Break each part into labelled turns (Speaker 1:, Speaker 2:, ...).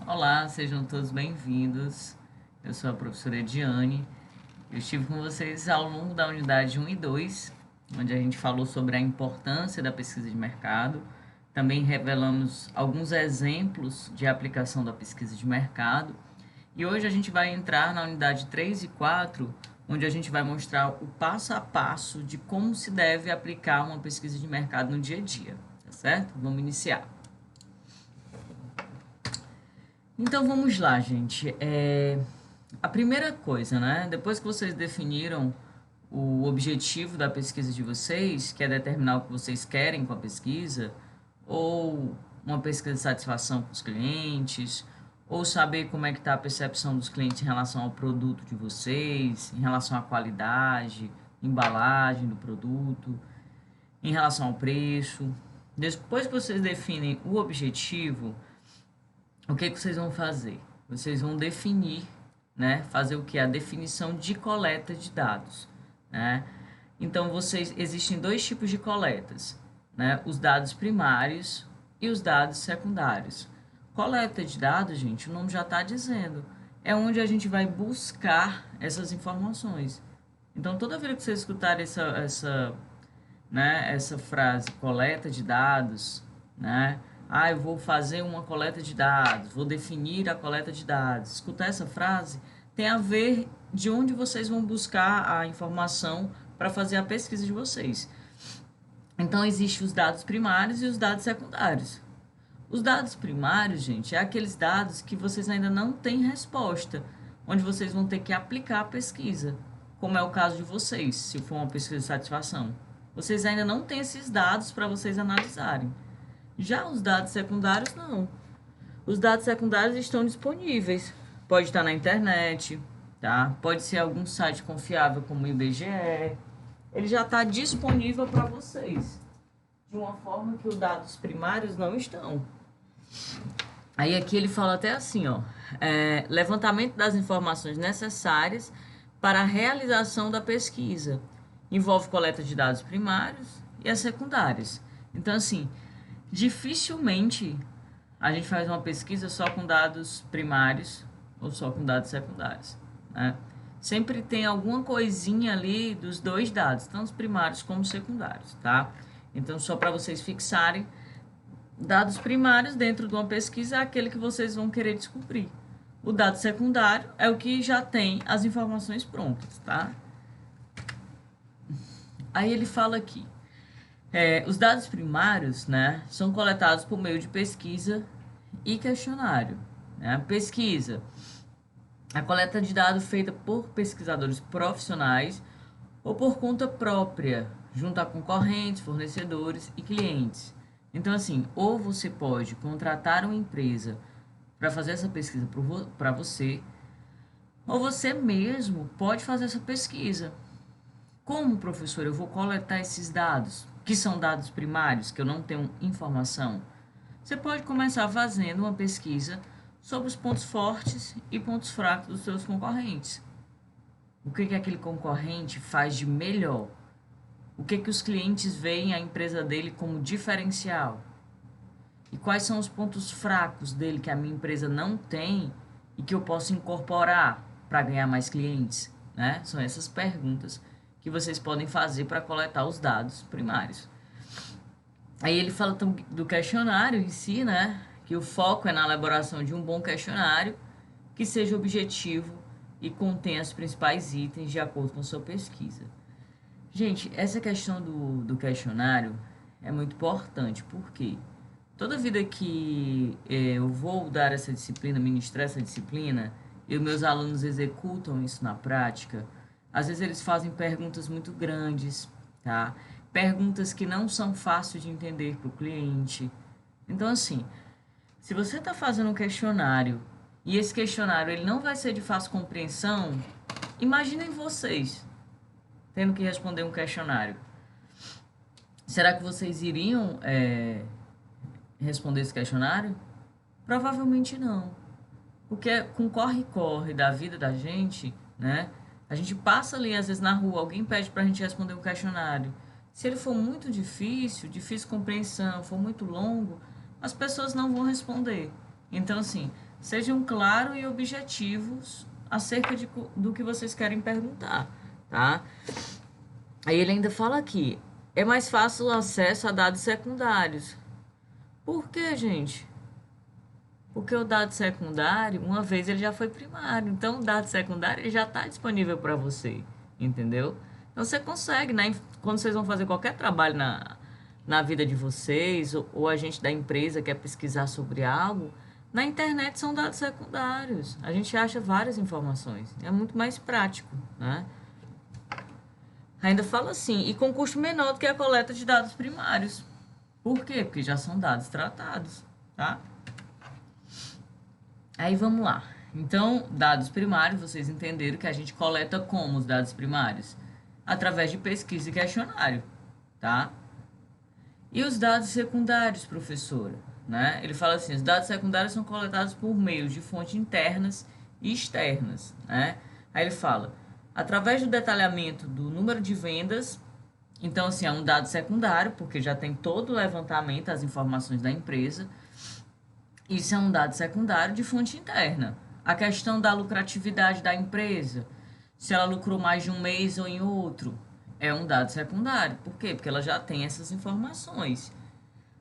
Speaker 1: Olá, sejam todos bem-vindos. Eu sou a professora Ediane. Eu estive com vocês ao longo da unidade 1 e 2, onde a gente falou sobre a importância da pesquisa de mercado. Também revelamos alguns exemplos de aplicação da pesquisa de mercado. E hoje a gente vai entrar na unidade 3 e 4, onde a gente vai mostrar o passo a passo de como se deve aplicar uma pesquisa de mercado no dia a dia, tá certo? Vamos iniciar. Então vamos lá, gente. A primeira coisa, né? Depois que vocês definiram o objetivo da pesquisa de vocês, que é determinar o que vocês querem com a pesquisa, ou uma pesquisa de satisfação com os clientes, ou saber como é que está a percepção dos clientes em relação ao produto de vocês, em relação à qualidade, embalagem do produto, em relação ao preço. Depois que vocês definem o objetivo, o que vocês vão fazer? Vocês vão definir, né? Fazer o que? A definição de coleta de dados, né? Então, existem dois tipos de coletas, né? Os dados primários e os dados secundários. Coleta de dados, gente, o nome já está dizendo, é onde a gente vai buscar essas informações. Então, toda vez que vocês escutarem essa frase, coleta de dados, né? Eu vou fazer uma coleta de dados, vou definir a coleta de dados. Escutar essa frase tem a ver de onde vocês vão buscar a informação para fazer a pesquisa de vocês. Então, existem os dados primários e os dados secundários. Os dados primários, gente, é aqueles dados que vocês ainda não têm resposta, onde vocês vão ter que aplicar a pesquisa, como é o caso de vocês, se for uma pesquisa de satisfação. Vocês ainda não têm esses dados para vocês analisarem. Já os dados secundários, não. Os dados secundários estão disponíveis. Pode estar na internet, tá? Pode ser algum site confiável como o IBGE. Ele já está disponível para vocês. De uma forma que os dados primários não estão. Aí aqui ele fala até assim, ó. Levantamento das informações necessárias para a realização da pesquisa. Envolve coleta de dados primários e as secundárias. Então, assim, dificilmente a gente faz uma pesquisa só com dados primários ou só com dados secundários, né? Sempre tem alguma coisinha ali dos dois dados, tanto primários como secundários, tá? Então, só para vocês fixarem, dados primários dentro de uma pesquisa é aquele que vocês vão querer descobrir. O dado secundário é o que já tem as informações prontas, tá? Aí ele fala aqui. Os dados primários, né, são coletados por meio de pesquisa e questionário, né? Pesquisa, a coleta de dados feita por pesquisadores profissionais ou por conta própria, junto a concorrentes, fornecedores e clientes. Então, assim, ou você pode contratar uma empresa para fazer essa pesquisa para você, ou você mesmo pode fazer essa pesquisa. Como, professor, eu vou coletar esses dados, que são dados primários, que eu não tenho informação? Você pode começar fazendo uma pesquisa sobre os pontos fortes e pontos fracos dos seus concorrentes. O que aquele concorrente faz de melhor? O que os clientes veem a empresa dele como diferencial? E quais são os pontos fracos dele que a minha empresa não tem e que eu posso incorporar para ganhar mais clientes, né? São essas perguntas que vocês podem fazer para coletar os dados primários. Aí ele fala do questionário em si, né? Que o foco é na elaboração de um bom questionário que seja objetivo e contenha os principais itens de acordo com a sua pesquisa. Gente, essa questão do questionário é muito importante, porque toda vida que eu vou dar essa disciplina, ministrar essa disciplina, e os meus alunos executam isso na prática, às vezes eles fazem perguntas muito grandes, tá? Perguntas que não são fáceis de entender para o cliente. Então, assim, se você está fazendo um questionário e esse questionário ele não vai ser de fácil compreensão, imaginem vocês tendo que responder um questionário. Será que vocês iriam responder esse questionário? Provavelmente não. Porque com corre-corre da vida da gente, né? A gente passa ali, às vezes, na rua, alguém pede pra gente responder um questionário. Se ele for muito difícil compreensão, for muito longo, as pessoas não vão responder. Então, assim, sejam claros e objetivos acerca do que vocês querem perguntar, tá? Aí ele ainda fala aqui, é mais fácil o acesso a dados secundários. Por quê, gente? Porque o dado secundário, uma vez ele já foi primário, então o dado secundário ele já está disponível para você, entendeu? Então você consegue, né? Quando vocês vão fazer qualquer trabalho na vida de vocês, ou a gente da empresa quer pesquisar sobre algo, na internet são dados secundários. A gente acha várias informações. É muito mais prático, né? Ainda fala assim, e com custo menor do que a coleta de dados primários. Por quê? Porque já são dados tratados, tá? Aí vamos lá. Então, dados primários, vocês entenderam que a gente coleta como os dados primários? Através de pesquisa e questionário, tá? E os dados secundários, professora? Né? Ele fala assim, os dados secundários são coletados por meio de fontes internas e externas, né? Aí ele fala, através do detalhamento do número de vendas, então assim, é um dado secundário, porque já tem todo o levantamento, as informações da empresa. Isso é um dado secundário de fonte interna. A questão da lucratividade da empresa, se ela lucrou mais de um mês ou em outro, é um dado secundário. Por quê? Porque ela já tem essas informações.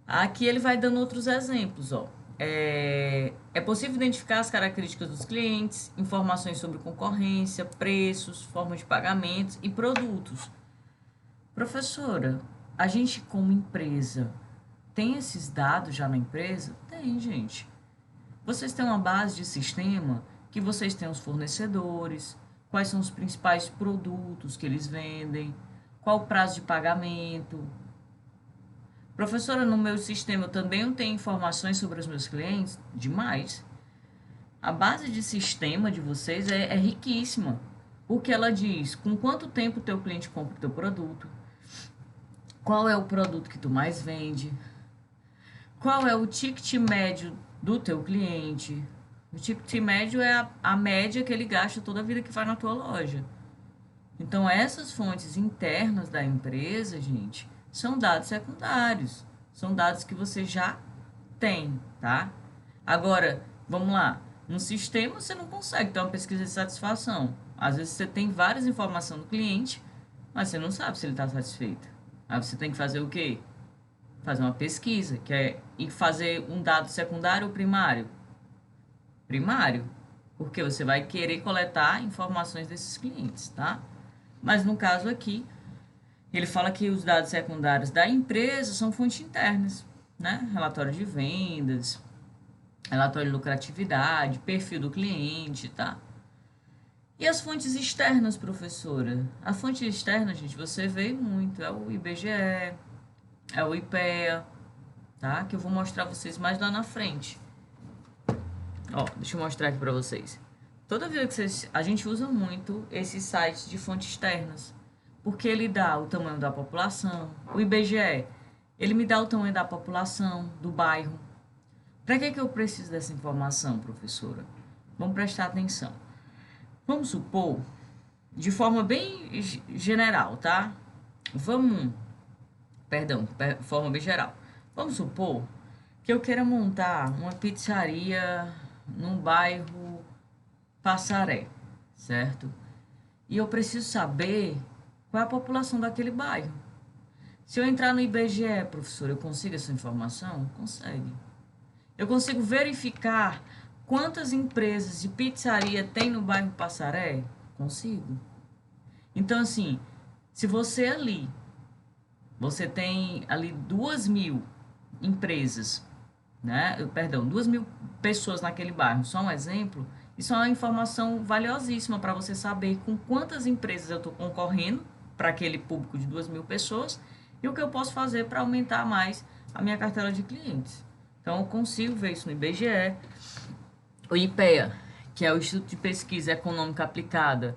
Speaker 1: Aqui ele vai dando outros exemplos, ó. É possível identificar as características dos clientes, informações sobre concorrência, preços, formas de pagamentos e produtos. Professora, a gente como empresa tem esses dados já na empresa? Tem, gente. Vocês têm uma base de sistema que vocês têm os fornecedores, quais são os principais produtos que eles vendem, qual o prazo de pagamento. Professora, no meu sistema eu também tenho informações sobre os meus clientes? Demais. A base de sistema de vocês é riquíssima, porque ela diz com quanto tempo o teu cliente compra o teu produto, qual é o produto que tu mais vende, qual é o ticket médio do teu cliente. O ticket médio é a média que ele gasta toda a vida que vai na tua loja. Então, essas fontes internas da empresa, gente, são dados secundários. São dados que você já tem, tá? Agora, vamos lá. No sistema, você não consegue ter uma pesquisa de satisfação. Às vezes, você tem várias informações do cliente, mas você não sabe se ele está satisfeito. Aí você tem que fazer o quê? Fazer uma pesquisa, que é e fazer um dado secundário ou primário? Primário, porque você vai querer coletar informações desses clientes, tá? Mas no caso aqui, ele fala que os dados secundários da empresa são fontes internas, né? Relatório de vendas, relatório de lucratividade, perfil do cliente, tá? E as fontes externas, professora? A fonte externa, gente, você vê muito, é o IBGE, é o IPEA, tá? Que eu vou mostrar vocês mais lá na frente. Ó, deixa eu mostrar aqui para vocês. Toda vez que a gente usa muito esses sites de fontes externas, porque ele dá o tamanho da população. O IBGE, ele me dá o tamanho da população, do bairro. Para que eu preciso dessa informação, professora? Vamos prestar atenção. Vamos supor, de forma bem general, tá? Forma bem geral. Vamos supor que eu queira montar uma pizzaria num bairro Passaré, certo? E eu preciso saber qual é a população daquele bairro. Se eu entrar no IBGE, professor, eu consigo essa informação? Consegue. Eu consigo verificar quantas empresas de pizzaria tem no bairro Passaré? Consigo. Então, assim, se você tem ali 2.000 empresas, né? Perdão, 2.000 pessoas naquele bairro, só um exemplo, isso é uma informação valiosíssima para você saber com quantas empresas eu estou concorrendo para aquele público de 2.000 pessoas e o que eu posso fazer para aumentar mais a minha cartela de clientes. Então, eu consigo ver isso no IBGE, o IPEA, que é o Instituto de Pesquisa Econômica Aplicada.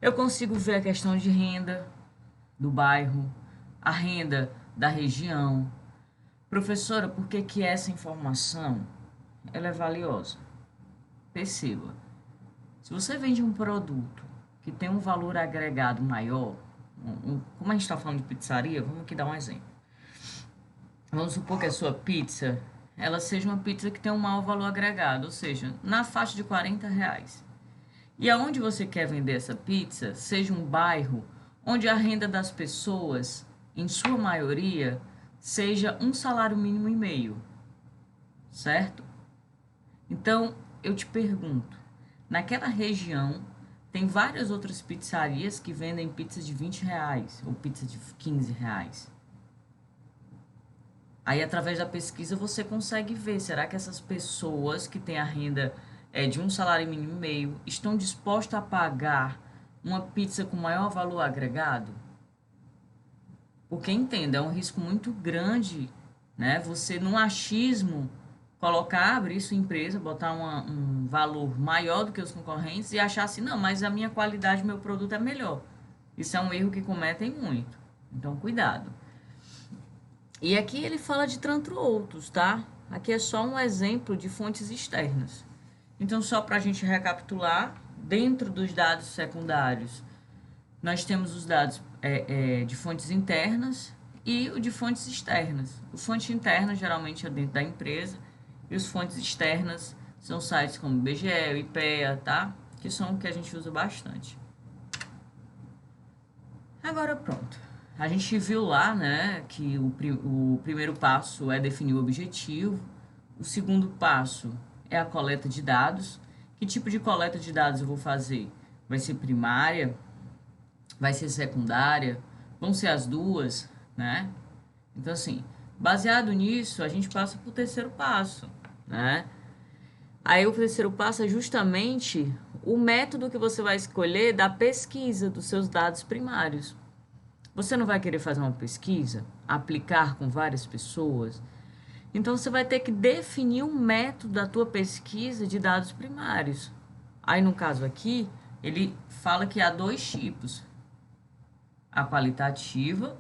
Speaker 1: Eu consigo ver a questão de renda do bairro, a renda da região. Professora, por que essa informação ela é valiosa? Perceba, se você vende um produto que tem um valor agregado maior, como a gente está falando de pizzaria, vamos aqui dar um exemplo. Vamos supor que a sua pizza ela seja uma pizza que tem um maior valor agregado, ou seja, na faixa de R$ 40. E aonde você quer vender essa pizza, seja um bairro onde a renda das pessoas, em sua maioria, seja um salário mínimo e meio, certo? Então, eu te pergunto, naquela região tem várias outras pizzarias que vendem pizzas de R$ 20 ou pizza de R$ 15. Aí, através da pesquisa, você consegue ver, será que essas pessoas que têm a renda de um salário mínimo e meio estão dispostas a pagar uma pizza com maior valor agregado? Porque, entenda, é um risco muito grande, né? Você, num achismo, colocar, abrir sua empresa, botar um valor maior do que os concorrentes e achar assim, não, mas a minha qualidade, meu produto é melhor. Isso é um erro que cometem muito. Então, cuidado. E aqui ele fala de tanto outros, tá? Aqui é só um exemplo de fontes externas. Então, só para a gente recapitular, dentro dos dados secundários, nós temos os dados de fontes internas e o de fontes externas. O fonte interna geralmente é dentro da empresa e os fontes externas são sites como IBGE, o IPEA, tá? Que são o que a gente usa bastante. Agora pronto. A gente viu lá, né, que o primeiro passo é definir o objetivo. O segundo passo é a coleta de dados. Que tipo de coleta de dados eu vou fazer? Vai ser primária? Vai ser secundária? Vão ser as duas, né? Então, assim, baseado nisso, a gente passa para o terceiro passo, né? Aí o terceiro passo é justamente o método que você vai escolher da pesquisa dos seus dados primários. Você não vai querer fazer uma pesquisa, aplicar com várias pessoas? Então, você vai ter que definir um método da tua pesquisa de dados primários. Aí, no caso aqui, ele fala que há dois tipos. A qualitativa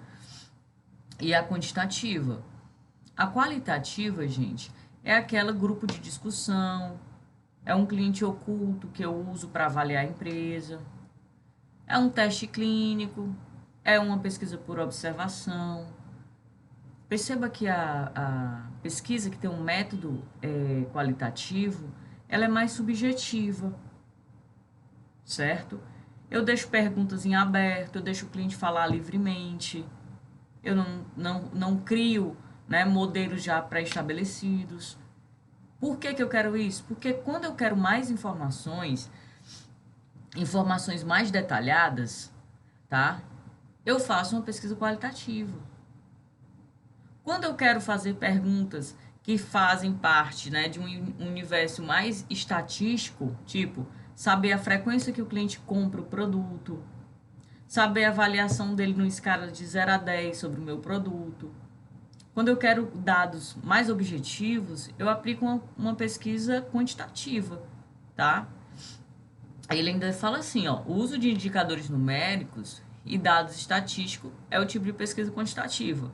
Speaker 1: e a quantitativa. A qualitativa, gente, é aquela grupo de discussão, é um cliente oculto que eu uso para avaliar a empresa, é um teste clínico, é uma pesquisa por observação. Perceba que a pesquisa que tem um método qualitativo, ela é mais subjetiva, certo? Eu deixo perguntas em aberto, eu deixo o cliente falar livremente, eu não crio, né, modelos já pré-estabelecidos. Por que eu quero isso? Porque quando eu quero mais informações mais detalhadas, tá? Eu faço uma pesquisa qualitativa. Quando eu quero fazer perguntas que fazem parte, né, de um universo mais estatístico, tipo, saber a frequência que o cliente compra o produto, saber a avaliação dele no escala de 0 a 10 sobre o meu produto. Quando eu quero dados mais objetivos, eu aplico uma pesquisa quantitativa, tá? Aí ele ainda fala assim, ó, o uso de indicadores numéricos e dados estatísticos é o tipo de pesquisa quantitativa.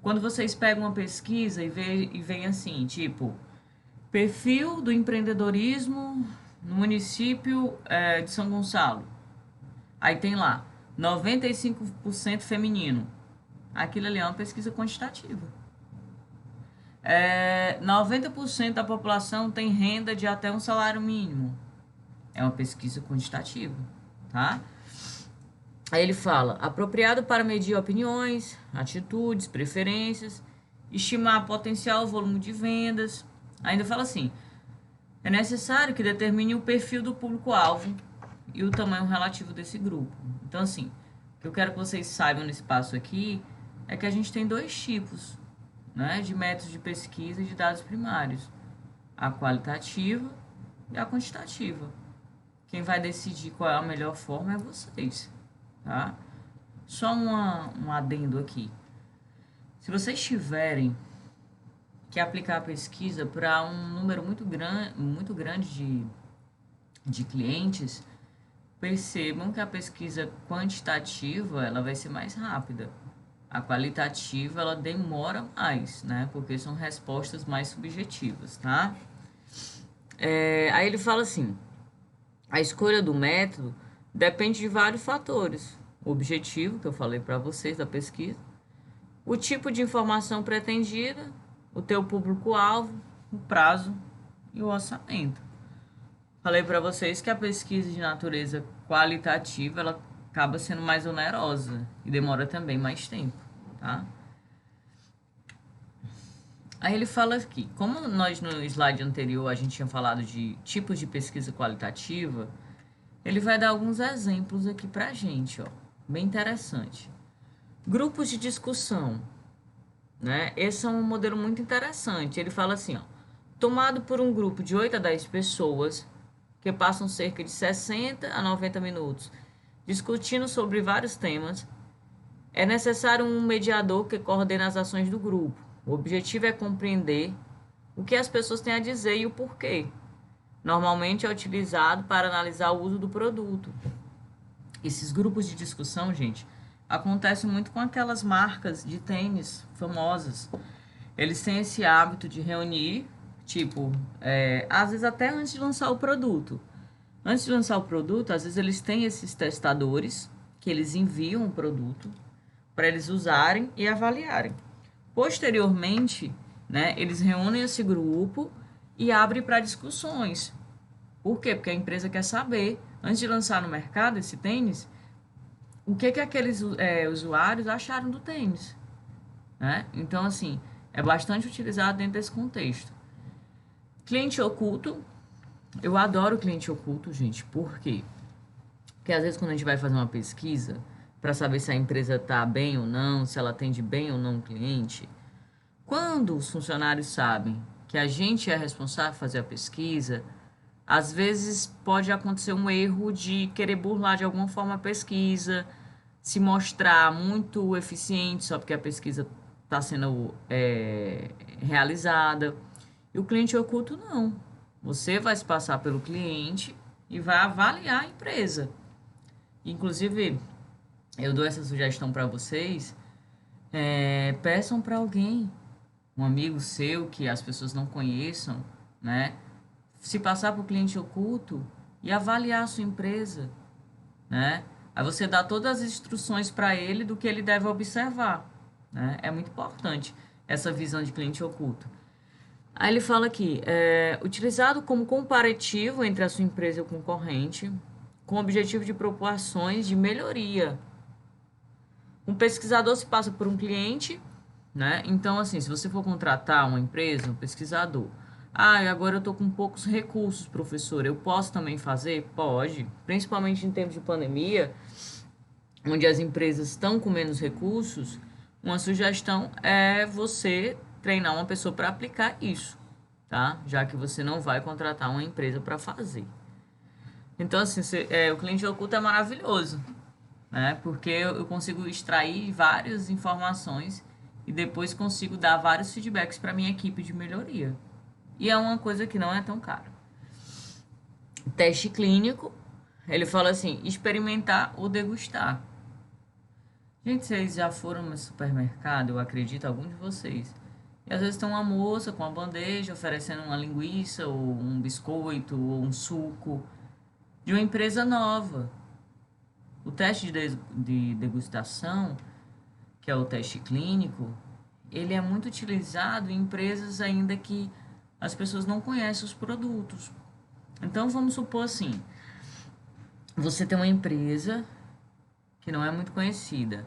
Speaker 1: Quando vocês pegam uma pesquisa e veem assim, tipo, perfil do empreendedorismo no município de São Gonçalo. Aí tem lá, 95% feminino. Aquilo ali é uma pesquisa quantitativa. 90% da população tem renda de até um salário mínimo. É uma pesquisa quantitativa, tá? Aí ele fala, apropriado para medir opiniões, atitudes, preferências, estimar potencial volume de vendas. Ainda fala assim, é necessário que determine o perfil do público-alvo e o tamanho relativo desse grupo. Então, assim, o que eu quero que vocês saibam nesse passo aqui é que a gente tem dois tipos, né, de métodos de pesquisa e de dados primários. A qualitativa e a quantitativa. Quem vai decidir qual é a melhor forma é vocês, tá? Só um adendo aqui. Se vocês tiverem que aplicar a pesquisa para um número muito grande de clientes, percebam que a pesquisa quantitativa ela vai ser mais rápida. A qualitativa ela demora mais, né? Porque são respostas mais subjetivas, tá? Aí ele fala assim, a escolha do método depende de vários fatores. O objetivo, que eu falei para vocês da pesquisa, o tipo de informação pretendida o teu público-alvo, o prazo e o orçamento. Falei para vocês que a pesquisa de natureza qualitativa, ela acaba sendo mais onerosa e demora também mais tempo, tá? Aí ele fala aqui, como nós no slide anterior a gente tinha falado de tipos de pesquisa qualitativa, ele vai dar alguns exemplos aqui pra gente, ó, bem interessante. Grupos de discussão, né? Esse é um modelo muito interessante. Ele fala assim, ó, tomado por um grupo de 8 a 10 pessoas, que passam cerca de 60 a 90 minutos discutindo sobre vários temas, é necessário um mediador que coordene as ações do grupo. O objetivo é compreender o que as pessoas têm a dizer e o porquê. Normalmente é utilizado para analisar o uso do produto. Esses grupos de discussão, gente, acontecem muito com aquelas marcas de tênis famosas. Eles têm esse hábito de reunir, tipo, às vezes até antes de lançar o produto. Antes de lançar o produto, às vezes eles têm esses testadores que eles enviam o produto para eles usarem e avaliarem. Posteriormente, né, eles reúnem esse grupo e abrem para discussões. Por quê? Porque a empresa quer saber, antes de lançar no mercado esse tênis, o que aqueles usuários acharam do tênis. Né? Então, assim, é bastante utilizado dentro desse contexto. Cliente oculto. Eu adoro cliente oculto, gente. Por quê? Porque às vezes quando a gente vai fazer uma pesquisa para saber se a empresa está bem ou não, se ela atende bem ou não o cliente, quando os funcionários sabem que a gente é responsável por fazer a pesquisa, às vezes pode acontecer um erro de querer burlar de alguma forma a pesquisa, se mostrar muito eficiente só porque a pesquisa está sendo realizada. E o cliente oculto não. Você vai se passar pelo cliente e vai avaliar a empresa. Inclusive, eu dou essa sugestão para vocês. Peçam para alguém, um amigo seu que as pessoas não conheçam, né? Se passar por cliente oculto e avaliar a sua empresa, né? Aí você dá todas as instruções para ele do que ele deve observar, né? É muito importante essa visão de cliente oculto. Aí ele fala aqui, utilizado como comparativo entre a sua empresa e o concorrente, com o objetivo de propor ações de melhoria. Um pesquisador se passa por um cliente, né? Então, assim, se você for contratar uma empresa, um pesquisador, agora eu estou com poucos recursos, professor, eu posso também fazer? Pode, principalmente em tempos de pandemia, onde as empresas estão com menos recursos, uma sugestão é você treinar uma pessoa para aplicar isso, tá? Já que você não vai contratar uma empresa para fazer. Então, assim, o cliente oculto é maravilhoso, né? Porque eu consigo extrair várias informações e depois consigo dar vários feedbacks para minha equipe de melhoria. E é uma coisa que não é tão cara. Teste clínico, ele fala assim, experimentar ou degustar. Gente, vocês já foram no supermercado, eu acredito, algum de vocês. E às vezes tem uma moça com uma bandeja oferecendo uma linguiça, ou um biscoito, ou um suco de uma empresa nova. O teste de degustação, que é o teste clínico, ele é muito utilizado em empresas ainda que as pessoas não conhecem os produtos. Então, vamos supor assim, você tem uma empresa que não é muito conhecida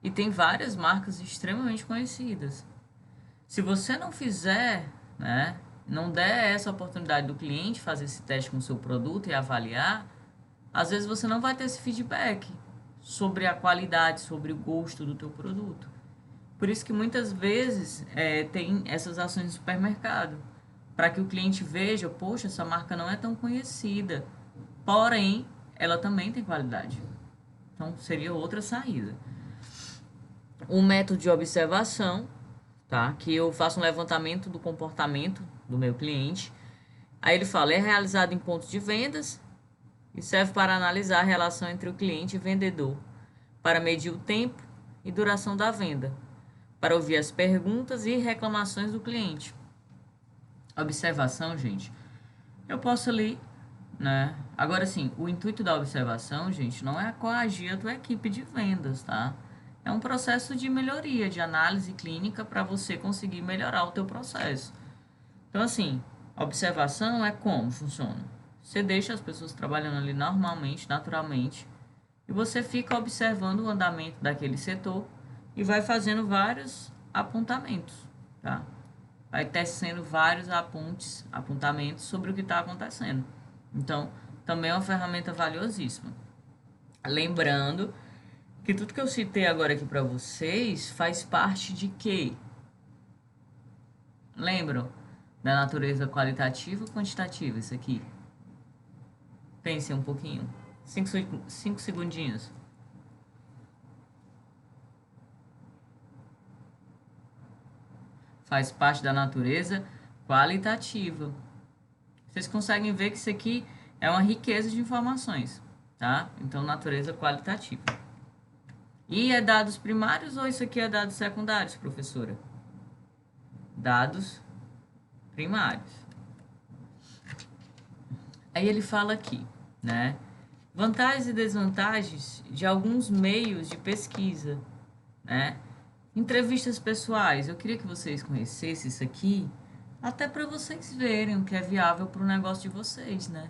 Speaker 1: e tem várias marcas extremamente conhecidas. Se você não fizer, né, não der essa oportunidade do cliente fazer esse teste com o seu produto e avaliar, às vezes você não vai ter esse feedback sobre a qualidade, sobre o gosto do teu produto. Por isso que muitas vezes tem essas ações no supermercado, para que o cliente veja, poxa, essa marca não é tão conhecida, porém, ela também tem qualidade. Então, seria outra saída. Um método de observação, tá? Que eu faço um levantamento do comportamento do meu cliente. Aí ele fala, é realizado em pontos de vendas e serve para analisar a relação entre o cliente e vendedor, para medir o tempo e duração da venda, para ouvir as perguntas e reclamações do cliente. Observação, gente, eu posso ali, né? Agora sim, o intuito da observação, gente, não é coagir a tua equipe de vendas, tá? é um processo de melhoria, de análise clínica para você conseguir melhorar o teu processo. Então, assim, a observação é como funciona. Você deixa as pessoas trabalhando ali normalmente, naturalmente, e você fica observando o andamento daquele setor e vai fazendo vários apontamentos, tá? Vai tecendo vários apontamentos sobre o que está acontecendo. Então, também é uma ferramenta valiosíssima. Lembrando que tudo que eu citei agora aqui para vocês faz parte de quê? Lembram da natureza qualitativa ou quantitativa isso aqui? Pensem um pouquinho. 5 segundinhos. Faz parte da natureza qualitativa. Vocês conseguem ver que isso aqui é uma riqueza de informações, tá? Então, natureza qualitativa. E é dados primários ou isso aqui é dados secundários, professora? Dados primários. Aí ele fala aqui, né? Vantagens e desvantagens de alguns meios de pesquisa, né? Entrevistas pessoais. Eu queria que vocês conhecessem isso aqui, até para vocês verem o que é viável para o negócio de vocês, né?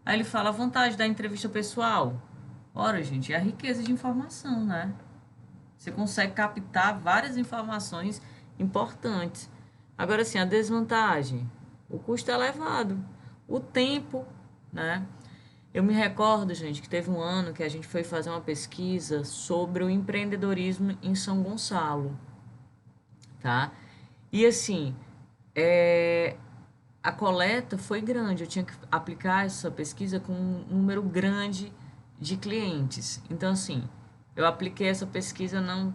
Speaker 1: Aí ele fala a vantagem da entrevista pessoal. Ora, gente, é a riqueza de informação, né? Você consegue captar várias informações importantes. Agora, sim, a desvantagem. O custo é elevado. O tempo, né? Eu me recordo, gente, que teve um ano que a gente foi fazer uma pesquisa sobre o empreendedorismo em São Gonçalo, tá? E assim, a coleta foi grande, eu tinha que aplicar essa pesquisa com um número grande de clientes. Então, assim, eu apliquei essa pesquisa, não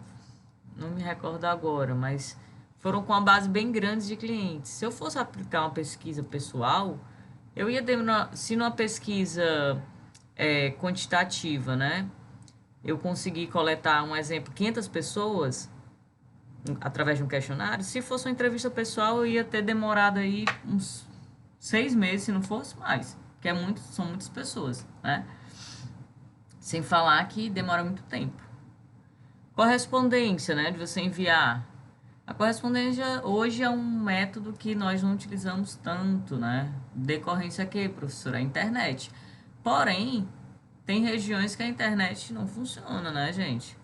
Speaker 1: me recordo agora, mas foram com uma base bem grande de clientes. Se eu fosse aplicar uma pesquisa pessoal, eu ia demorar, se numa pesquisa quantitativa, né? Eu consegui coletar, um exemplo, 500 pessoas através de um questionário. Se fosse uma entrevista pessoal, eu ia ter demorado aí uns 6 meses, se não fosse mais, porque são muitas pessoas, né? Sem falar que demora muito tempo. Correspondência, né? De você enviar. A correspondência hoje é um método que nós não utilizamos tanto, né? Decorrência que, professora? A internet. Porém, tem regiões que a internet não funciona, né, gente?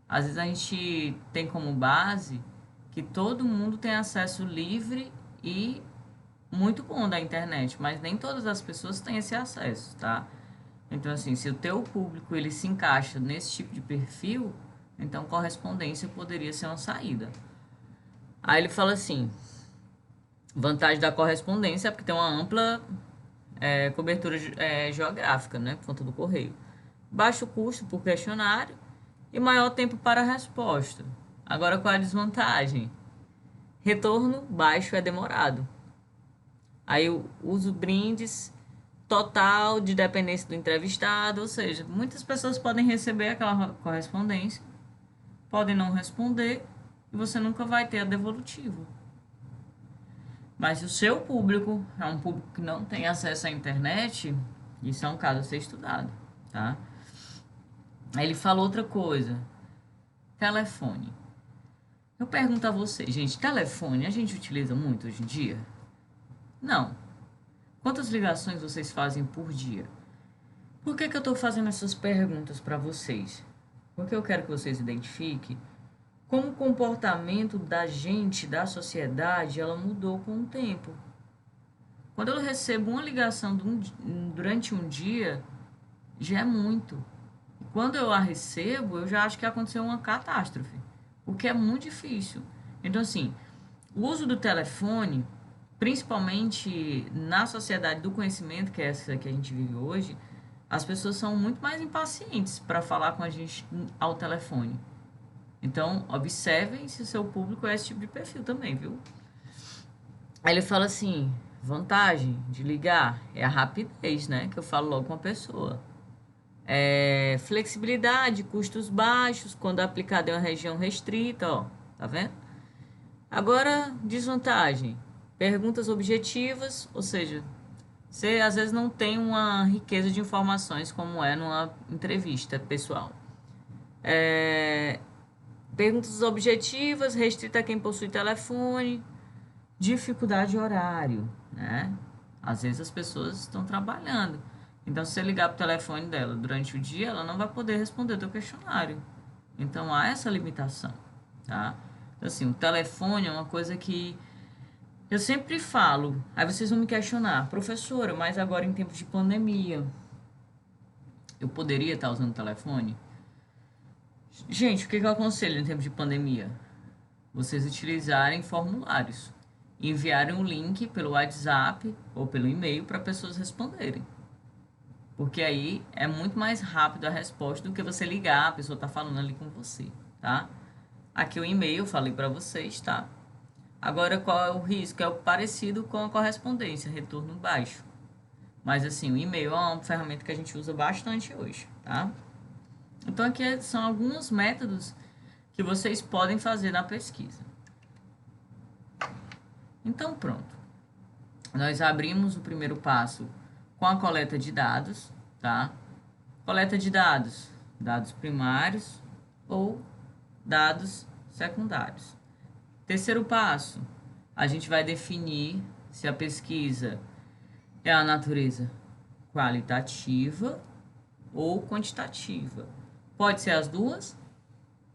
Speaker 1: Às vezes a gente tem como base que todo mundo tem acesso livre e muito bom da internet, mas nem todas as pessoas têm esse acesso, tá? Então, assim, se o teu público ele se encaixa nesse tipo de perfil, então correspondência poderia ser uma saída. Aí ele fala assim, vantagem da correspondência é porque tem uma ampla cobertura geográfica, né, por conta do correio. Baixo custo por questionário e maior tempo para a resposta. Agora, qual é a desvantagem? Retorno baixo é demorado. Aí eu uso brindes total de dependência do entrevistado, ou seja, muitas pessoas podem receber aquela correspondência, podem não responder e você nunca vai ter a devolutiva. Mas se o seu público é um público que não tem acesso à internet, isso é um caso a ser estudado, tá? Aí ele falou outra coisa, telefone. Eu pergunto a vocês, gente, telefone a gente utiliza muito hoje em dia? Não. Quantas ligações vocês fazem por dia? Por que eu estou fazendo essas perguntas para vocês? Porque eu quero que vocês identifiquem como o comportamento da gente, da sociedade, ela mudou com o tempo. Quando eu recebo uma ligação durante um dia, já é muito. Quando eu a recebo, eu já acho que aconteceu uma catástrofe, porque é muito difícil. Então, assim, o uso do telefone, principalmente na sociedade do conhecimento, que é essa que a gente vive hoje, as pessoas são muito mais impacientes para falar com a gente ao telefone. Então, observem se o seu público é esse tipo de perfil também, viu? Aí ele fala assim, vantagem de ligar é a rapidez, né? Que eu falo logo com a pessoa. Flexibilidade, custos baixos, quando aplicado em uma região restrita, ó, tá vendo? Agora, desvantagem, perguntas objetivas, ou seja, você às vezes não tem uma riqueza de informações como é numa entrevista pessoal. Perguntas objetivas, restrita a quem possui telefone, dificuldade de horário, né? Às vezes as pessoas estão trabalhando. Então, se você ligar para o telefone dela durante o dia, ela não vai poder responder o teu questionário. Então, há essa limitação, tá? Então, assim, o telefone é uma coisa que eu sempre falo. Aí vocês vão me questionar, professora, mas agora em tempos de pandemia, eu poderia estar usando o telefone? Gente, o que eu aconselho em tempos de pandemia? Vocês utilizarem formulários. Enviarem um link pelo WhatsApp ou pelo e-mail para pessoas responderem. Porque aí é muito mais rápido a resposta do que você ligar, a pessoa tá falando ali com você, tá? Aqui o e-mail eu falei para vocês, tá? Agora qual é o risco? É o parecido com a correspondência, retorno baixo. Mas assim, o e-mail é uma ferramenta que a gente usa bastante hoje, tá? Então aqui são alguns métodos que vocês podem fazer na pesquisa. Então pronto. Nós abrimos o primeiro passo com a coleta de dados, tá? Coleta de dados, dados primários ou dados secundários. Terceiro passo, a gente vai definir se a pesquisa é a natureza qualitativa ou quantitativa. Pode ser as duas?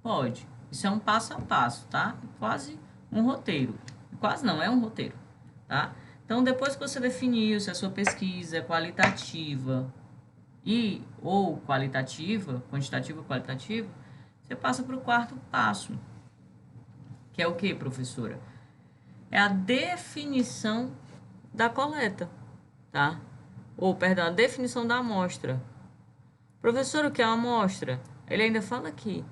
Speaker 1: Pode. Isso é um passo a passo, tá? Quase um roteiro. Quase não, é um roteiro, tá? Então, depois que você definiu se a sua pesquisa é qualitativa ou qualitativa, quantitativa ou qualitativa, você passa para o quarto passo, que é o que, professora? É a definição da coleta, tá? Ou, perdão, a definição da amostra. Professor, o que é uma amostra? Ele ainda fala aqui.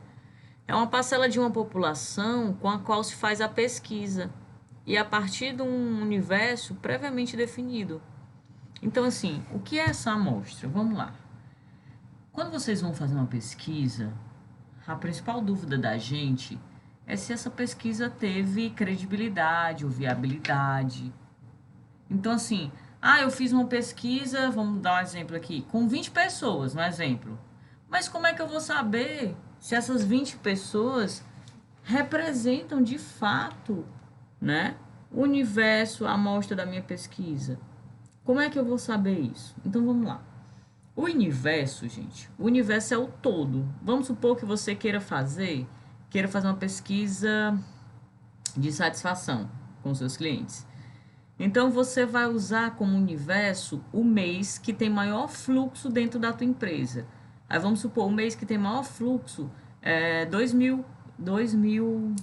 Speaker 1: É uma parcela de uma população com a qual se faz a pesquisa e a partir de um universo previamente definido. Então, assim, o que é essa amostra? Vamos lá. Quando vocês vão fazer uma pesquisa, a principal dúvida da gente é se essa pesquisa teve credibilidade ou viabilidade. Então, assim, eu fiz uma pesquisa, vamos dar um exemplo aqui, com 20 pessoas, um exemplo. Mas como é que eu vou saber se essas 20 pessoas representam de fato, né, o universo, a amostra da minha pesquisa? Como é que eu vou saber isso? Então, vamos lá. O universo, gente, o universo é o todo. Vamos supor que você queira fazer uma pesquisa de satisfação com seus clientes. Então, você vai usar como universo o mês que tem maior fluxo dentro da tua empresa. Aí, vamos supor, o mês que tem maior fluxo é 2.000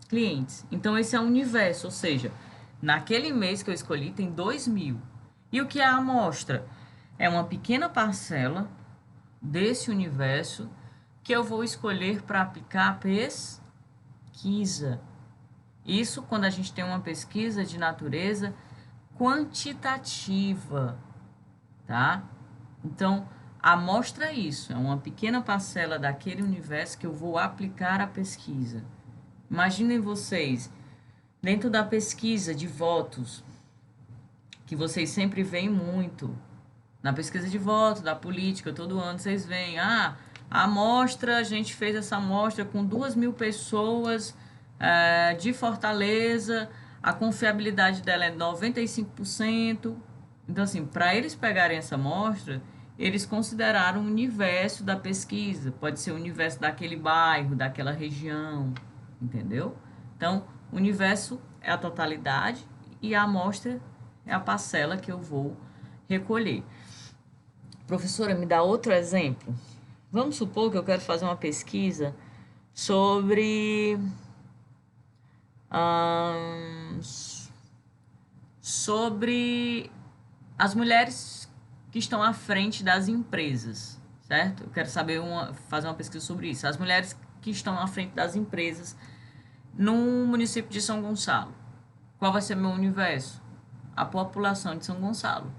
Speaker 1: clientes. Então, esse é o universo, ou seja, naquele mês que eu escolhi tem 2.000. E o que é a amostra? É uma pequena parcela desse universo que eu vou escolher para aplicar a pesquisa. Isso quando a gente tem uma pesquisa de natureza quantitativa, tá? Então, a amostra é isso, é uma pequena parcela daquele universo que eu vou aplicar a pesquisa. Imaginem vocês, dentro da pesquisa de votos, que vocês sempre veem muito, na pesquisa de voto, da política, todo ano vocês veem, a amostra, a gente fez essa amostra com 2.000 pessoas de Fortaleza, a confiabilidade dela é 95%. Então, assim, para eles pegarem essa amostra, eles consideraram o universo da pesquisa, pode ser o universo daquele bairro, daquela região, entendeu? Então, o universo é a totalidade e a amostra é a parcela que eu vou recolher. Professora, me dá outro exemplo. Vamos supor que eu quero fazer uma pesquisa sobre as mulheres que estão à frente das empresas, certo? Eu quero fazer uma pesquisa sobre isso. As mulheres que estão à frente das empresas no município de São Gonçalo. Qual vai ser meu universo? A população de São Gonçalo.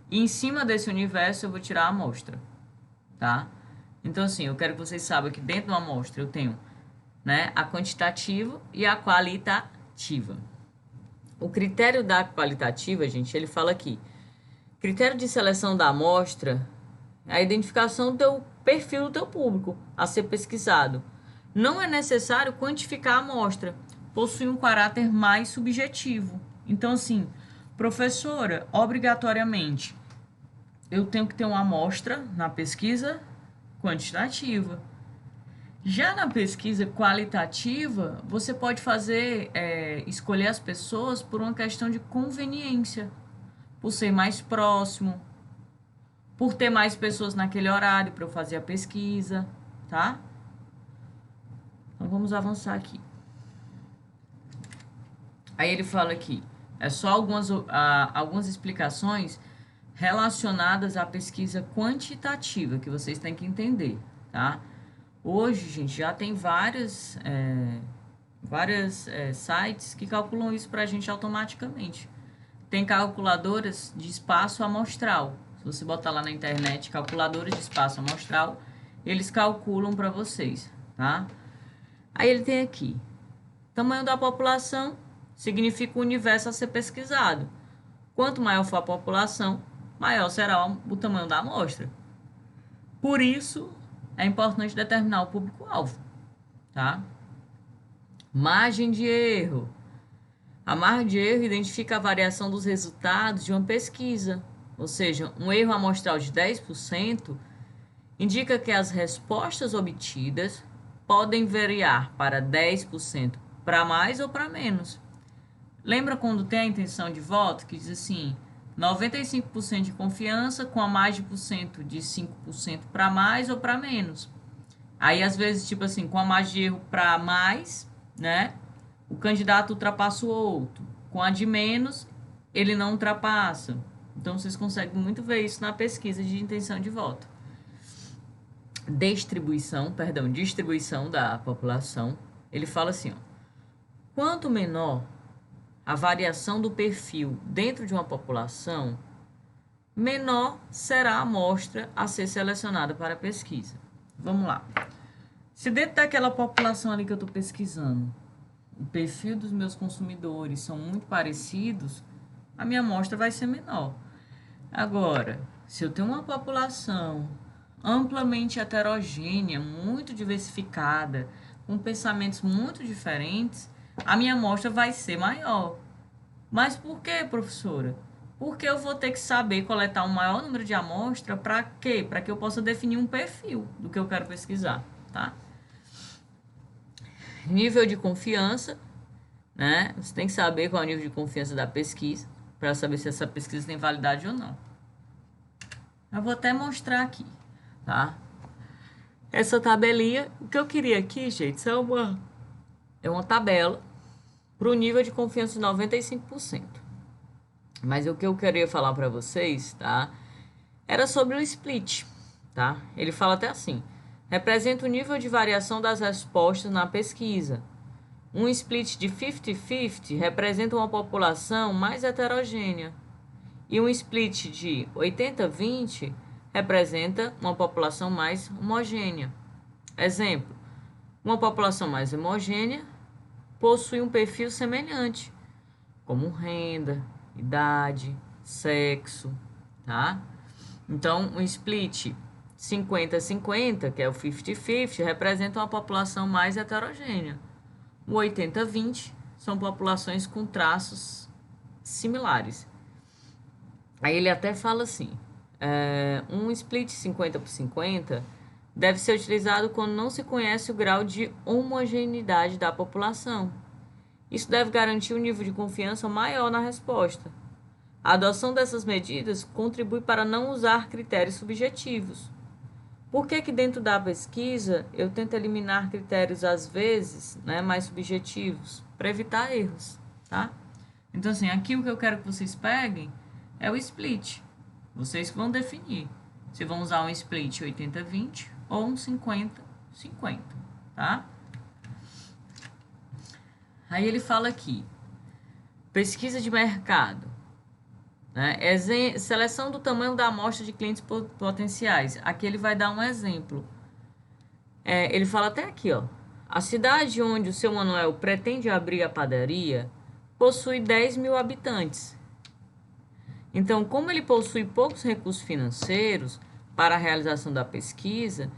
Speaker 1: E em cima desse universo eu vou tirar a amostra, tá? Então, assim, eu quero que vocês saibam que dentro da amostra eu tenho, né, a quantitativa e a qualitativa. O critério da qualitativa, gente, ele fala aqui: critério de seleção da amostra é a identificação do perfil do teu público a ser pesquisado. Não é necessário quantificar a amostra, possui um caráter mais subjetivo. Então, assim, professora, obrigatoriamente, eu tenho que ter uma amostra na pesquisa quantitativa. Já na pesquisa qualitativa, você pode fazer, escolher as pessoas por uma questão de conveniência, por ser mais próximo, por ter mais pessoas naquele horário para eu fazer a pesquisa, tá? Então vamos avançar aqui. Aí ele fala aqui, é só algumas explicações relacionadas à pesquisa quantitativa que vocês têm que entender, tá? Hoje, gente, já tem várias sites que calculam isso para a gente automaticamente. Tem calculadoras de espaço amostral. Se você botar lá na internet, calculadoras de espaço amostral, eles calculam para vocês, tá? Aí ele tem aqui, tamanho da população significa o universo a ser pesquisado. Quanto maior for a população, maior será o tamanho da amostra. Por isso, é importante determinar o público-alvo, tá? Margem de erro. A margem de erro identifica a variação dos resultados de uma pesquisa. Ou seja, um erro amostral de 10% indica que as respostas obtidas podem variar para 10% para mais ou para menos. Lembra quando tem a intenção de voto que diz assim, 95% de confiança com a margem de 5% para mais ou para menos. Aí, às vezes, tipo assim, com a margem de erro para mais, né? O candidato ultrapassa o outro. Com a de menos, ele não ultrapassa. Então, vocês conseguem muito ver isso na pesquisa de intenção de voto. Distribuição da população. Ele fala assim, ó, quanto menor a variação do perfil dentro de uma população, menor será a amostra a ser selecionada para a pesquisa. Vamos lá. Se dentro daquela população ali que eu estou pesquisando, o perfil dos meus consumidores são muito parecidos, a minha amostra vai ser menor. Agora, se eu tenho uma população amplamente heterogênea, muito diversificada, com pensamentos muito diferentes, a minha amostra vai ser maior. Mas por quê, professora? Porque eu vou ter que saber coletar um maior número de amostra para quê? Para que eu possa definir um perfil do que eu quero pesquisar, tá? Nível de confiança, né? Você tem que saber qual é o nível de confiança da pesquisa para saber se essa pesquisa tem validade ou não. Eu vou até mostrar aqui, tá? Essa tabelinha, o que eu queria aqui, gente, é uma tabela para o nível de confiança de 95%. Mas o que eu queria falar para vocês, tá? Era sobre o split, tá? Ele fala até assim, representa o nível de variação das respostas na pesquisa. Um split de 50-50 representa uma população mais heterogênea. E um split de 80-20 representa uma população mais homogênea. Exemplo, uma população mais homogênea possui um perfil semelhante, como renda, idade, sexo, tá? Então, um split 50-50, que é o 50-50, representa uma população mais heterogênea. O 80-20 são populações com traços similares. Aí ele até fala assim, um split 50-50 deve ser utilizado quando não se conhece o grau de homogeneidade da população. Isso deve garantir um nível de confiança maior na resposta. A adoção dessas medidas contribui para não usar critérios subjetivos. Por que dentro da pesquisa eu tento eliminar critérios, às vezes, né, mais subjetivos? Para evitar erros, tá? Então, assim, aqui o que eu quero que vocês peguem é o split. Vocês que vão definir se vão usar um split 80-20 ou um 50-50, tá? Aí ele fala aqui, pesquisa de mercado, né? Seleção do tamanho da amostra de clientes potenciais. Aqui ele vai dar um exemplo. Ele fala até aqui, ó. A cidade onde o seu Manuel pretende abrir a padaria possui 10 mil habitantes. Então, como ele possui poucos recursos financeiros para a realização da pesquisa,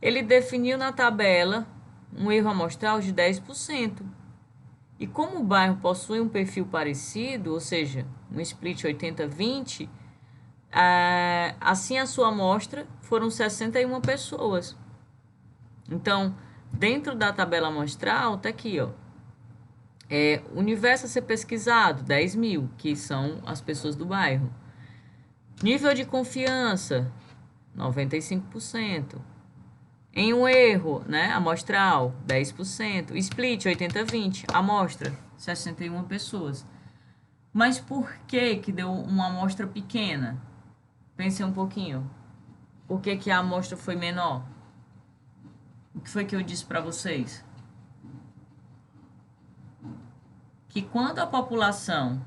Speaker 1: Ele definiu na tabela um erro amostral de 10%. E como o bairro possui um perfil parecido, ou seja, um split 80-20, assim a sua amostra foram 61 pessoas. Então, dentro da tabela amostral, está aqui, ó. Universo a ser pesquisado, 10.000, que são as pessoas do bairro. Nível de confiança, 95%. Em um erro, né, amostral, 10%. Split, 80-20. Amostra, 61 pessoas. Mas por que deu uma amostra pequena? Pensei um pouquinho. Por que a amostra foi menor? O que foi que eu disse para vocês? Que quando a população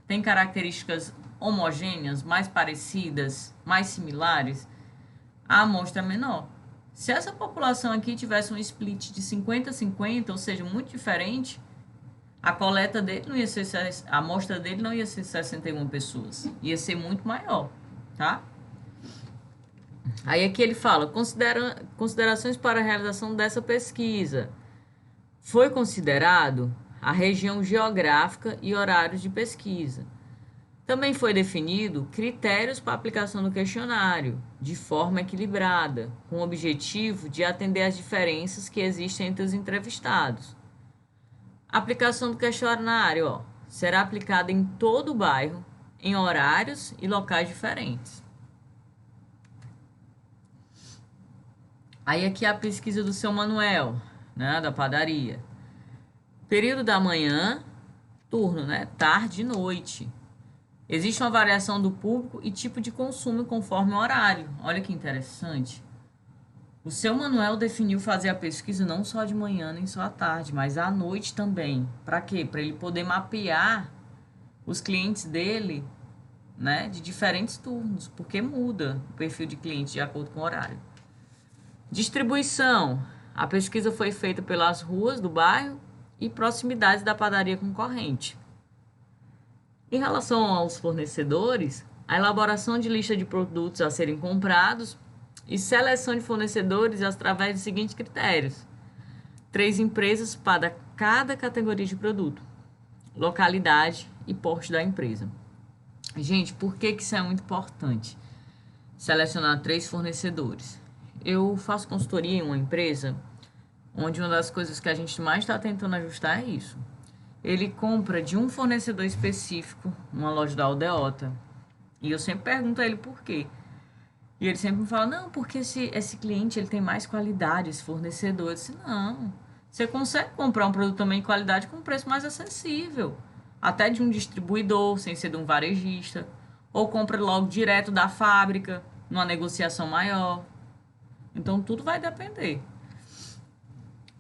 Speaker 1: tem características homogêneas, mais parecidas, mais similares, a amostra é menor. Se essa população aqui tivesse um split de 50-50, ou seja, muito diferente, a coleta dele não ia ser, a amostra dele não ia ser 61 pessoas, ia ser muito maior, tá? Aí aqui ele fala, considerações para a realização dessa pesquisa. Foi considerado a região geográfica e horários de pesquisa. Também foi definido critérios para a aplicação do questionário, de forma equilibrada, com o objetivo de atender às diferenças que existem entre os entrevistados. A aplicação do questionário, será aplicada em todo o bairro, em horários e locais diferentes. Aí aqui é a pesquisa do seu Manuel, né, da padaria. Período da manhã, turno, né, tarde e noite. Existe uma variação do público e tipo de consumo conforme o horário. Olha que interessante. O seu Manuel definiu fazer a pesquisa não só de manhã nem só à tarde, mas à noite também. Para quê? Para ele poder mapear os clientes dele, né, de diferentes turnos, porque muda o perfil de cliente de acordo com o horário. Distribuição. A pesquisa foi feita pelas ruas do bairro e proximidades da padaria concorrente. Em relação aos fornecedores, a elaboração de lista de produtos a serem comprados e seleção de fornecedores através dos seguintes critérios: 3 empresas para cada categoria de produto, localidade e porte da empresa. Gente, por que isso é muito importante? Selecionar 3 fornecedores. Eu faço consultoria em uma empresa onde uma das coisas que a gente mais está tentando ajustar é isso. Ele compra de um fornecedor específico, uma loja da Aldeota, e eu sempre pergunto a ele por quê. E ele sempre me fala, não, porque esse cliente ele tem mais qualidade, esse fornecedor. Eu disse, não, você consegue comprar um produto também de qualidade com um preço mais acessível, até de um distribuidor, sem ser de um varejista, ou compra logo direto da fábrica, numa negociação maior. Então, tudo vai depender.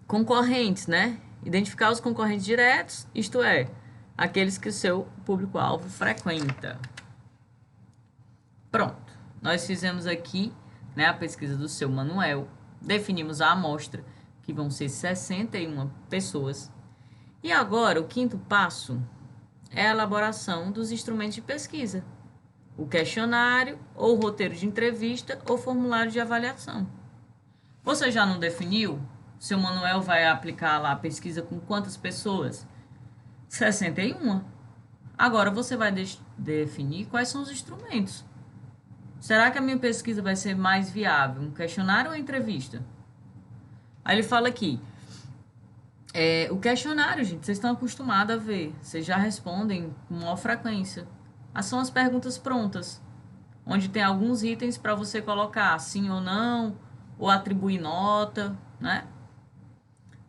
Speaker 1: Concorrentes, né? Identificar os concorrentes diretos, isto é, aqueles que o seu público-alvo frequenta. Pronto, nós fizemos aqui, né, a pesquisa do seu Manuel, definimos a amostra, que vão ser 61 pessoas. E agora, o quinto passo é a elaboração dos instrumentos de pesquisa. O questionário, ou roteiro de entrevista, ou formulário de avaliação. Você já não definiu? Seu Manuel vai aplicar lá a pesquisa com quantas pessoas? 61. Agora você vai definir quais são os instrumentos. Será que a minha pesquisa vai ser mais viável? Um questionário ou uma entrevista? Aí ele fala aqui. O questionário, gente, vocês estão acostumados a ver. Vocês já respondem com maior frequência. São as perguntas prontas, onde tem alguns itens para você colocar sim ou não, ou atribuir nota, né?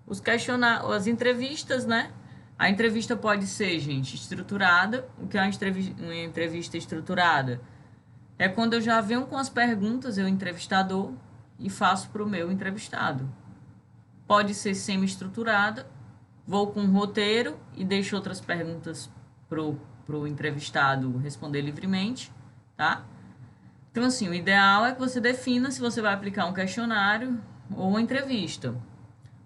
Speaker 1: Os questionários, as entrevistas, né? A entrevista pode ser, gente, estruturada. O que é uma entrevista estruturada? É quando eu já venho com as perguntas, eu entrevistador, e faço para o meu entrevistado. Pode ser semi-estruturada, vou com um roteiro e deixo outras perguntas pro entrevistado responder livremente, tá? Então, assim, o ideal é que você defina se você vai aplicar um questionário ou uma entrevista.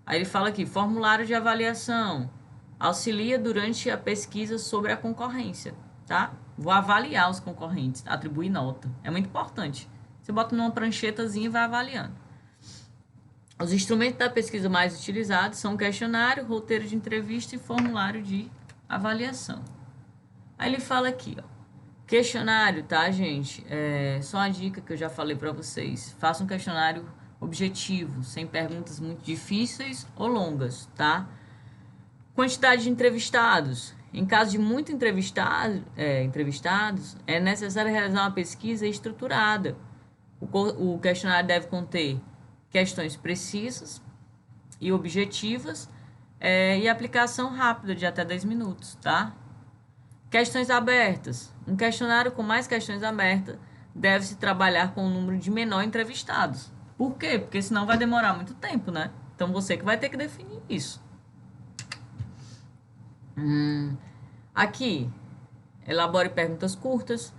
Speaker 1: Aí ele fala aqui, formulário de avaliação, auxilia durante a pesquisa sobre a concorrência, tá? Vou avaliar os concorrentes, atribuir nota. É muito importante. Você bota numa pranchetazinha e vai avaliando. Os instrumentos da pesquisa mais utilizados são questionário, roteiro de entrevista e formulário de avaliação. Aí ele fala aqui, ó. Questionário, tá, gente? Só uma dica que eu já falei para vocês. Faça um questionário objetivo, sem perguntas muito difíceis ou longas, tá? Quantidade de entrevistados. Em caso de muito entrevistados, é necessário realizar uma pesquisa estruturada. O questionário deve conter questões precisas e objetivas e aplicação rápida de até 10 minutos, tá? Questões abertas. Um questionário com mais questões abertas deve-se trabalhar com um número de menor entrevistados. Por quê? Porque senão vai demorar muito tempo, né? Então você que vai ter que definir isso. Aqui, elabore perguntas curtas,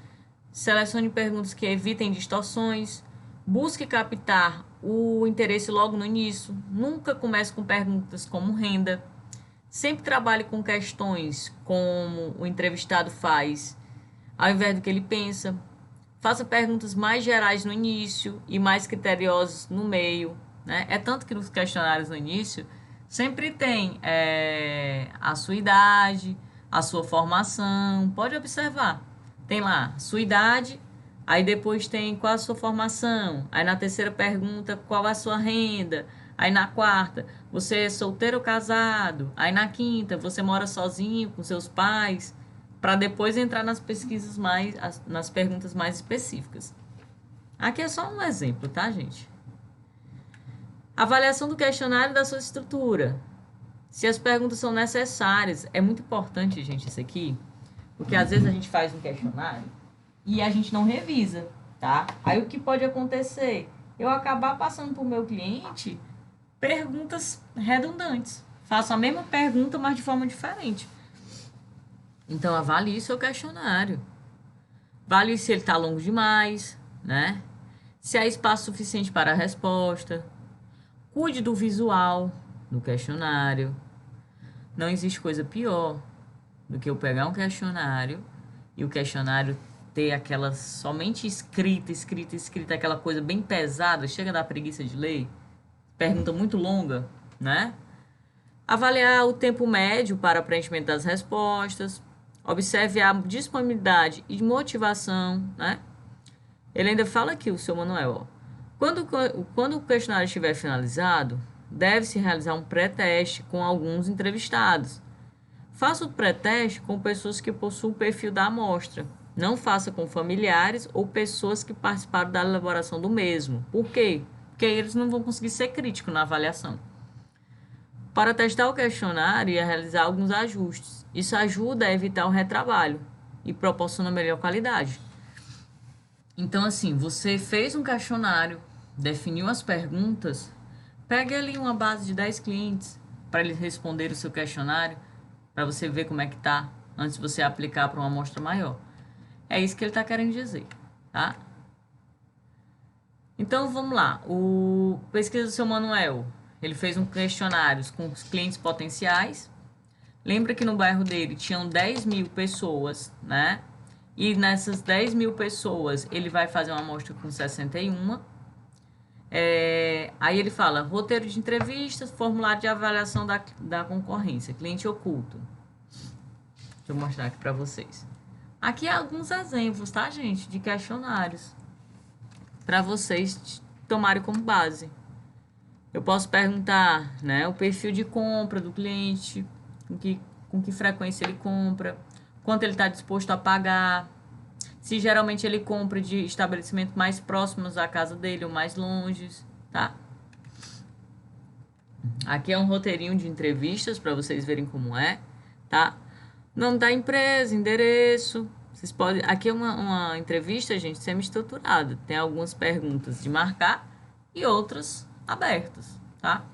Speaker 1: selecione perguntas que evitem distorções, busque captar o interesse logo no início, nunca comece com perguntas como renda, sempre trabalhe com questões como o entrevistado faz, ao invés do que ele pensa, faça perguntas mais gerais no início e mais criteriosas no meio, né? É tanto que nos questionários no início sempre tem a sua idade, a sua formação, pode observar. Tem lá sua idade, aí depois tem qual a sua formação, aí na terceira pergunta qual a sua renda, aí na quarta você é solteiro ou casado, aí na quinta você mora sozinho com seus pais, para depois entrar nas pesquisas nas perguntas mais específicas. Aqui é só um exemplo, tá, gente? Avaliação do questionário e da sua estrutura. Se as perguntas são necessárias, é muito importante, gente, isso aqui, porque às vezes a gente faz um questionário e a gente não revisa, tá? Aí o que pode acontecer? Eu acabar passando para o meu cliente perguntas redundantes. Faço a mesma pergunta, mas de forma diferente. Então, avalie seu questionário. Avalie se ele está longo demais, né? Se há espaço suficiente para a resposta. Cuide do visual do questionário. Não existe coisa pior do que eu pegar um questionário e o questionário ter aquela somente escrita, aquela coisa bem pesada, chega a dar preguiça de ler, pergunta muito longa, né? Avaliar o tempo médio para preenchimento das respostas, observe a disponibilidade e motivação, né? Ele ainda fala aqui, o seu Manuel, ó. Quando o questionário estiver finalizado, deve-se realizar um pré-teste com alguns entrevistados. Faça o pré-teste com pessoas que possuem o perfil da amostra. Não faça com familiares ou pessoas que participaram da elaboração do mesmo. Por quê? Porque eles não vão conseguir ser críticos na avaliação. Para testar o questionário e a realizar alguns ajustes. Isso ajuda a evitar o retrabalho e proporciona melhor qualidade. Então, assim, você fez um questionário, definiu as perguntas, pegue ali uma base de 10 clientes para eles responderem o seu questionário, para você ver como é que tá, antes de você aplicar para uma amostra maior. É isso que ele está querendo dizer, tá? Então, vamos lá. O pesquisa do seu Manuel, ele fez um questionário com os clientes potenciais. Lembra que no bairro dele tinham 10 mil pessoas, né? E nessas 10 mil pessoas, ele vai fazer uma amostra com 61. Aí ele fala, roteiro de entrevistas, formulário de avaliação da concorrência, cliente oculto. Deixa eu mostrar aqui para vocês. Aqui alguns exemplos, tá, gente? De questionários. Para vocês tomarem como base. Eu posso perguntar, né? O perfil de compra do cliente, com que frequência ele compra, quanto ele está disposto a pagar, se geralmente ele compra de estabelecimentos mais próximos à casa dele ou mais longe, tá? Aqui é um roteirinho de entrevistas para vocês verem como é, tá? Nome da empresa, endereço. Vocês podem. Aqui é uma entrevista, gente, semi-estruturada. Tem algumas perguntas de marcar e outras abertas, tá?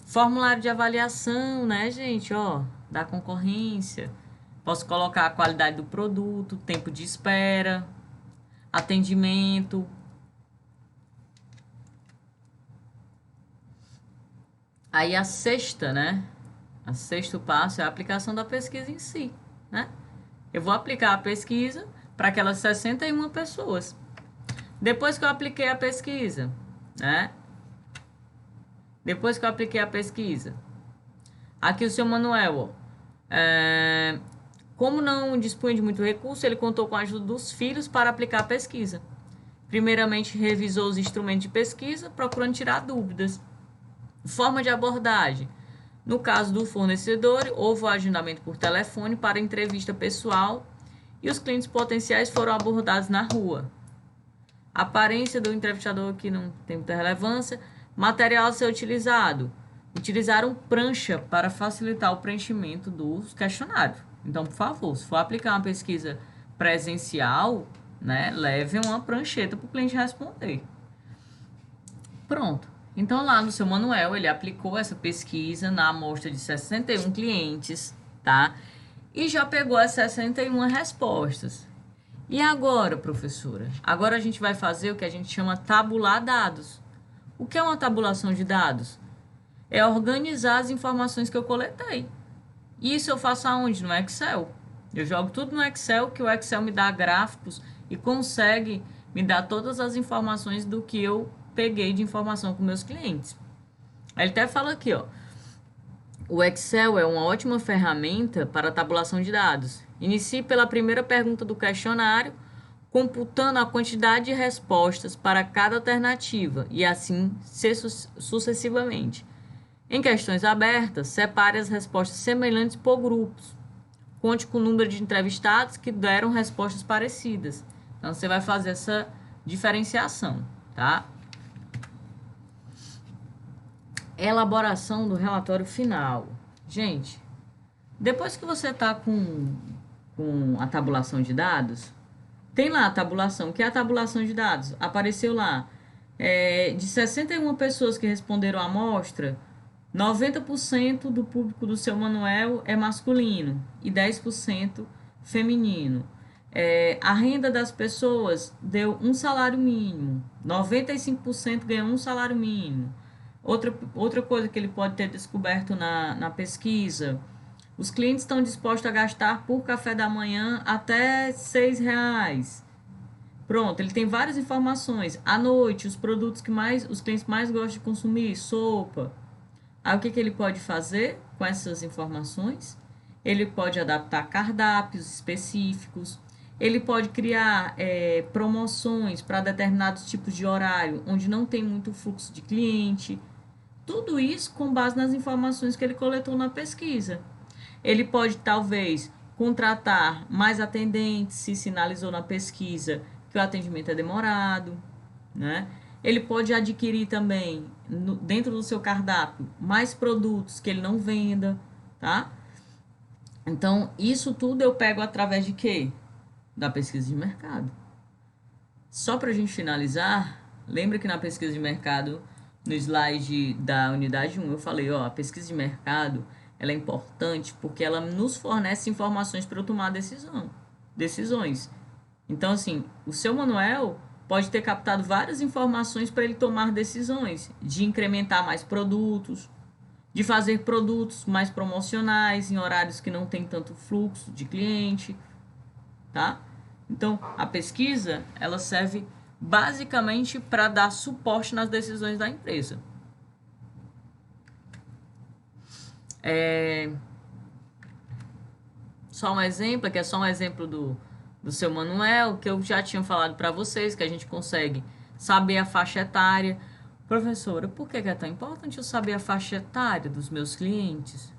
Speaker 1: Formulário de avaliação, né, gente? Ó, da concorrência. Posso colocar a qualidade do produto, tempo de espera, atendimento. Aí a sexta, né? O sexto passo é a aplicação da pesquisa em si, né? Eu vou aplicar a pesquisa para aquelas 61 pessoas. Depois que eu apliquei a pesquisa, né? Depois que eu apliquei a pesquisa. Aqui o seu Manuel, ó. Como não dispunha de muito recurso, ele contou com a ajuda dos filhos para aplicar a pesquisa. Primeiramente, revisou os instrumentos de pesquisa, procurando tirar dúvidas. Forma de abordagem. No caso do fornecedor, houve o agendamento por telefone para entrevista pessoal e os clientes potenciais foram abordados na rua. Aparência do entrevistador aqui não tem muita relevância. Material a ser utilizado. Utilizaram prancha para facilitar o preenchimento dos questionários. Então, por favor, se for aplicar uma pesquisa presencial, né, leve uma prancheta para o cliente responder. Pronto. Então, lá no seu Manuel, ele aplicou essa pesquisa na amostra de 61 clientes, tá? E já pegou as 61 respostas. E agora, professora? Agora a gente vai fazer o que a gente chama tabular dados. O que é uma tabulação de dados? É organizar as informações que eu coletei. Isso eu faço aonde? No Excel. Eu jogo tudo no Excel, que o Excel me dá gráficos e consegue me dar todas as informações do que eu peguei de informação com meus clientes. Ele até fala aqui, ó. O Excel é uma ótima ferramenta para tabulação de dados. Inicie pela primeira pergunta do questionário, computando a quantidade de respostas para cada alternativa e assim sucessivamente. Em questões abertas, separe as respostas semelhantes por grupos. Conte com o número de entrevistados que deram respostas parecidas. Então, você vai fazer essa diferenciação, tá? Elaboração do relatório final. Gente, depois que você está com a tabulação de dados, tem lá a tabulação, que é a tabulação de dados. Apareceu lá, de 61 pessoas que responderam a amostra, 90% do público do seu Manuel é masculino e 10% feminino. A renda das pessoas deu um salário mínimo, 95% ganhou um salário mínimo. Outra coisa que ele pode ter descoberto na pesquisa, os clientes estão dispostos a gastar por café da manhã até R$6. Pronto, ele tem várias informações. À noite, os produtos que os clientes mais gostam de consumir, sopa. Aí o que ele pode fazer com essas informações? Ele pode adaptar cardápios específicos, ele pode criar promoções para determinados tipos de horário, onde não tem muito fluxo de cliente. Tudo isso com base nas informações que ele coletou na pesquisa. Ele pode, talvez, contratar mais atendentes, se sinalizou na pesquisa que o atendimento é demorado, né? Ele pode adquirir também, dentro do seu cardápio, mais produtos que ele não venda, tá? Então, isso tudo eu pego através de quê? Da pesquisa de mercado. Só para a gente finalizar, lembra que na pesquisa de mercado, no slide da unidade 1, eu falei, ó, a pesquisa de mercado, ela é importante porque ela nos fornece informações para eu tomar decisões. Então, assim, o seu Manuel pode ter captado várias informações para ele tomar decisões, de incrementar mais produtos, de fazer produtos mais promocionais em horários que não tem tanto fluxo de cliente, tá? Então, a pesquisa, ela serve basicamente para dar suporte nas decisões da empresa. Só um exemplo, aqui é só um exemplo do seu Manuel, que eu já tinha falado para vocês, que a gente consegue saber a faixa etária. Professora, por que é tão importante eu saber a faixa etária dos meus clientes?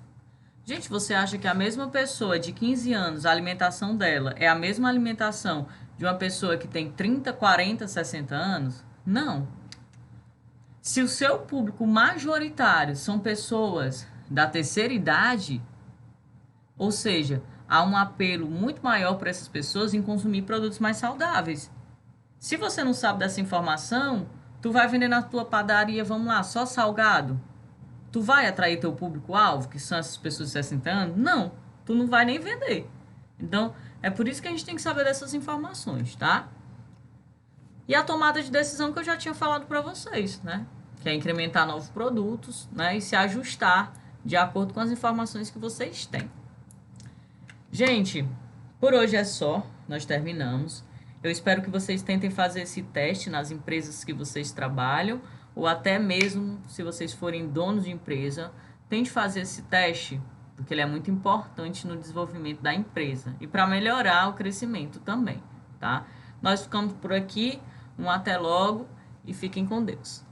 Speaker 1: Gente, você acha que a mesma pessoa de 15 anos, a alimentação dela é a mesma alimentação de uma pessoa que tem 30, 40, 60 anos? Não. Se o seu público majoritário são pessoas da terceira idade, ou seja, há um apelo muito maior para essas pessoas em consumir produtos mais saudáveis. Se você não sabe dessa informação, tu vai vender na tua padaria, vamos lá, só salgado. Tu vai atrair teu público-alvo, que são essas pessoas de 60 anos? Não, tu não vai nem vender. Então, é por isso que a gente tem que saber dessas informações, tá? E a tomada de decisão que eu já tinha falado para vocês, né? Que é incrementar novos produtos, né? E se ajustar de acordo com as informações que vocês têm. Gente, por hoje é só, nós terminamos. Eu espero que vocês tentem fazer esse teste nas empresas que vocês trabalham ou até mesmo se vocês forem donos de empresa, tente fazer esse teste, porque ele é muito importante no desenvolvimento da empresa e para melhorar o crescimento também, tá? Nós ficamos por aqui, um até logo e fiquem com Deus.